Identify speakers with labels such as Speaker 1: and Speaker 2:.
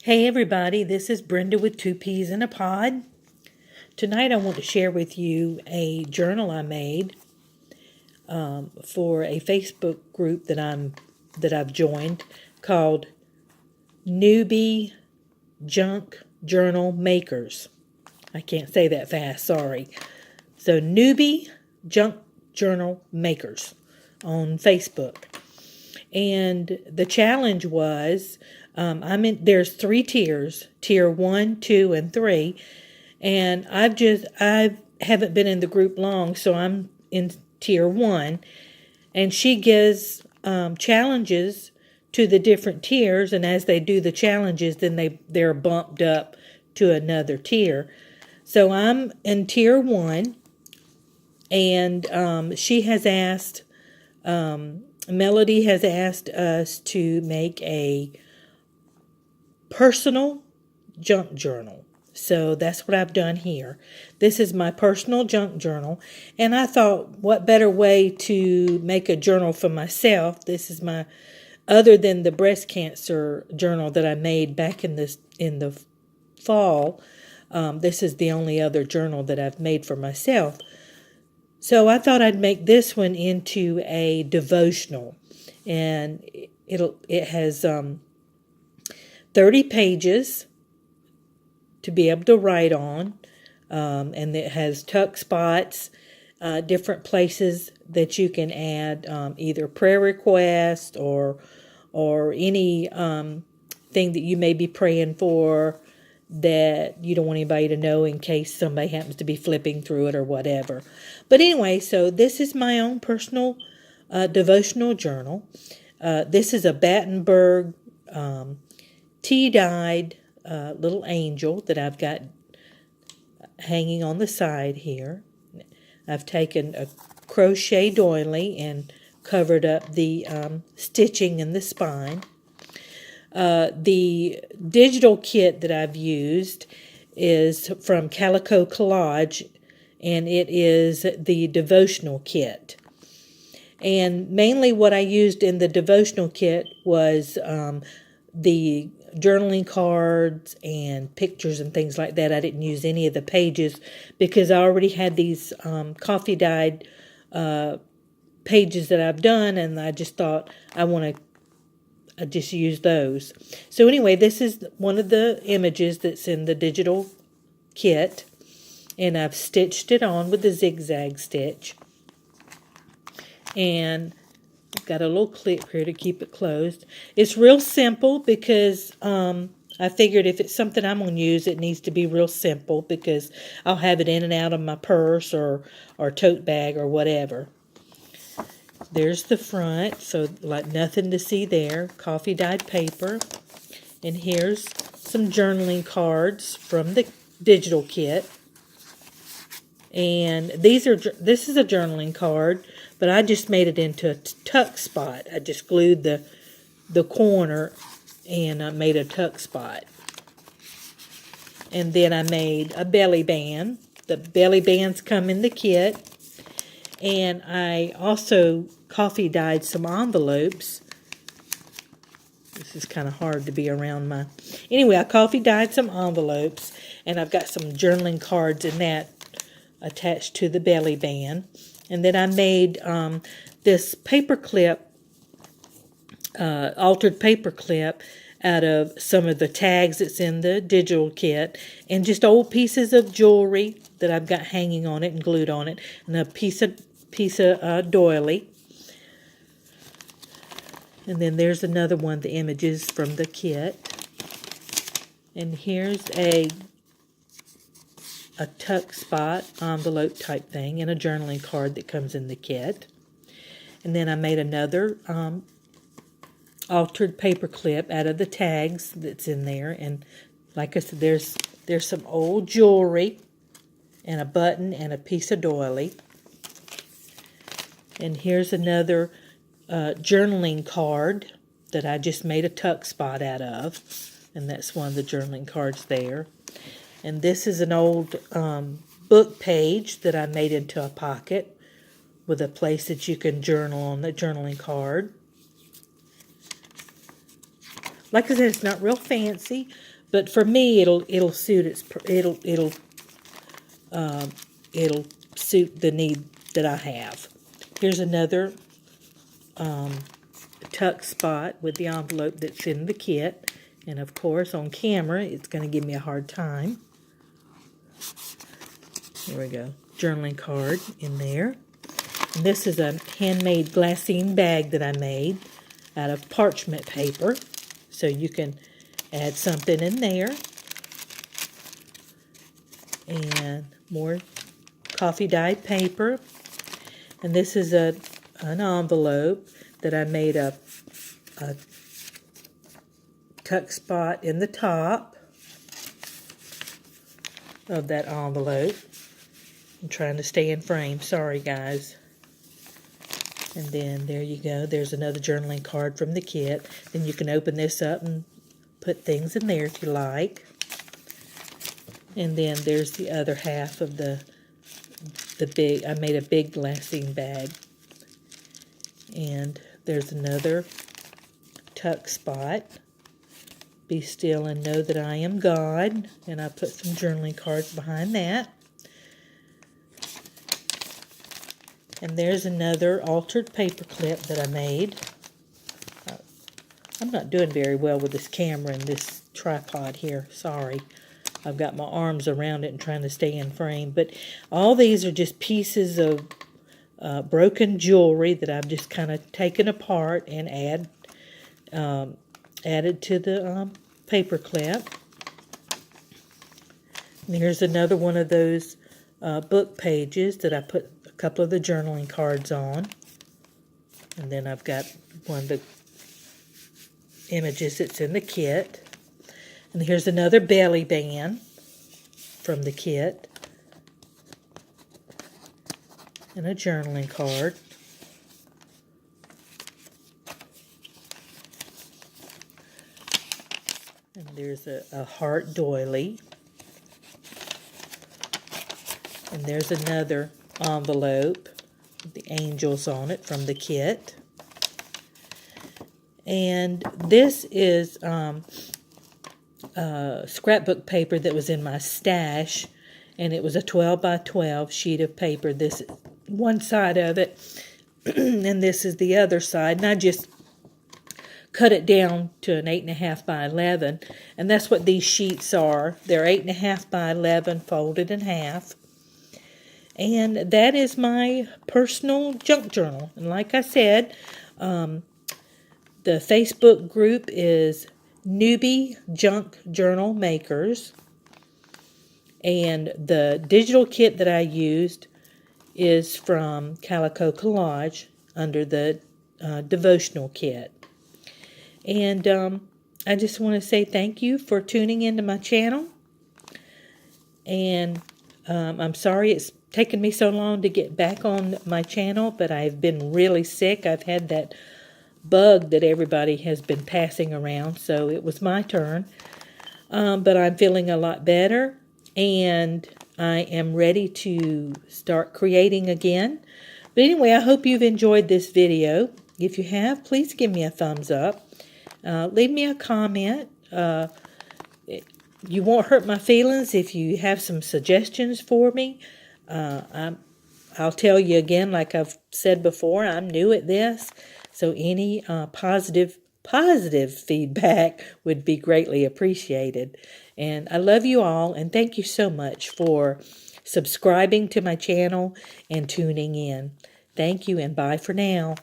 Speaker 1: Hey everybody, this is Brenda with 2 Peas in a Pod. Tonight I want to share with you a journal I made for a Facebook group that I've joined called Newbie Junk Journal Makers. I can't say that fast, sorry. So Newbie Junk Journal Makers on Facebook. And the challenge was, there's 3 tiers, tier 1, 2, and 3. And I haven't been in the group long, so I'm in tier 1. And she gives challenges to the different tiers, and as they do the challenges, then they're bumped up to another tier. So I'm in tier 1, and she has asked, Melody has asked us to make a personal junk journal. So that's what I've done here. This is my personal junk journal. And I thought, what better way to make a journal for myself? This is my, other than the breast cancer journal that I made back in the fall, this is the only other journal that I've made for myself. So I thought I'd make this one into a devotional. And it has 30 pages to be able to write on, and it has tuck spots, different places that you can add either prayer request or any thing that you may be praying for that you don't want anybody to know in case somebody happens to be flipping through it or whatever. But anyway, so this is my own personal devotional journal. This is a Battenberg tea-dyed little angel that I've got hanging on the side here. I've taken a crochet doily and covered up the stitching in the spine. The digital kit that I've used is from Calico Collage, and it is the devotional kit. And mainly what I used in the devotional kit was the journaling cards and pictures and things like that. I didn't use any of the pages because I already had these coffee dyed pages that I've done, and I just thought I just use those. So anyway, this is one of the images that's in the digital kit, and I've stitched it on with the zigzag stitch. And I've got a little clip here to keep it closed. It's real simple because I figured if it's something I'm going to use, it needs to be real simple because I'll have it in and out of my purse or tote bag or whatever. There's the front, so like nothing to see there. Coffee dyed paper. And here's some journaling cards from the digital kit. And this is a journaling card, but I just made it into a tuck spot. I just glued the corner and I made a tuck spot. And then I made a belly band. The belly bands come in the kit. And I also coffee dyed some envelopes. This is kind of hard to be around my... Anyway, I coffee dyed some envelopes, and I've got some journaling cards in that attached to the belly band. And then I made this paper clip, altered paper clip, out of some of the tags that's in the digital kit, and just old pieces of jewelry that I've got hanging on it and glued on it, and a piece of doily. And then there's another one, the images from the kit. And here's a tuck spot envelope type thing and a journaling card that comes in the kit. And then I made another altered paper clip out of the tags that's in there. And like I said, there's some old jewelry and a button and a piece of doily. And here's another journaling card that I just made a tuck spot out of. And that's one of the journaling cards there. And this is an old book page that I made into a pocket with a place that you can journal on the journaling card. Like I said, it's not real fancy, But for me, it'll suit it'll suit the need that I have. Here's another tuck spot with the envelope that's in the kit. And of course, on camera, it's going to give me a hard time. Here we go. Journaling card in there. And this is a handmade glassine bag that I made out of parchment paper. So you can add something in there. And more coffee dyed paper. And this is an envelope that I made a tuck spot in the top of that envelope. I'm trying to stay in frame. Sorry, guys. And then there you go. There's another journaling card from the kit. Then you can open this up and put things in there if you like. And then there's the other half of the big, I made a big glassine bag. And there's another tuck spot. Be still and know that I am God. And I put some journaling cards behind that. And there's another altered paper clip that I made. I'm not doing very well with this camera and this tripod here. Sorry. I've got my arms around it and trying to stay in frame. But all these are just pieces of broken jewelry that I've just kind of taken apart and added to the paper clip. And here's another one of those book pages that I put a couple of the journaling cards on. And then I've got one of the images that's in the kit. And here's another belly band from the kit. And a journaling card. And there's a heart doily. And there's another envelope with the angels on it from the kit. And this is scrapbook paper that was in my stash, and it was a 12 by 12 sheet of paper. This is one side of it, and this is the other side, and I just cut it down to an 8.5 by 11, and that's what these sheets are. They're 8.5 by 11 folded in half, and that is my personal junk journal. And like I said, the Facebook group is Newbie Junk Journal Makers. And the digital kit that I used is from Calico Collage under the devotional kit. And I just want to say thank you for tuning into my channel. And I'm sorry it's taken me so long to get back on my channel, but I've been really sick. I've had that bug that everybody has been passing around, so it was my turn. But I'm feeling a lot better, and I am ready to start creating again. But anyway, I hope you've enjoyed this video. If you have, please give me a thumbs up. Leave me a comment. You won't hurt my feelings if you have some suggestions for me. I'll tell you again, like I've said before, I'm new at this. So any positive feedback would be greatly appreciated. And I love you all, and thank you so much for subscribing to my channel and tuning in. Thank you, and bye for now.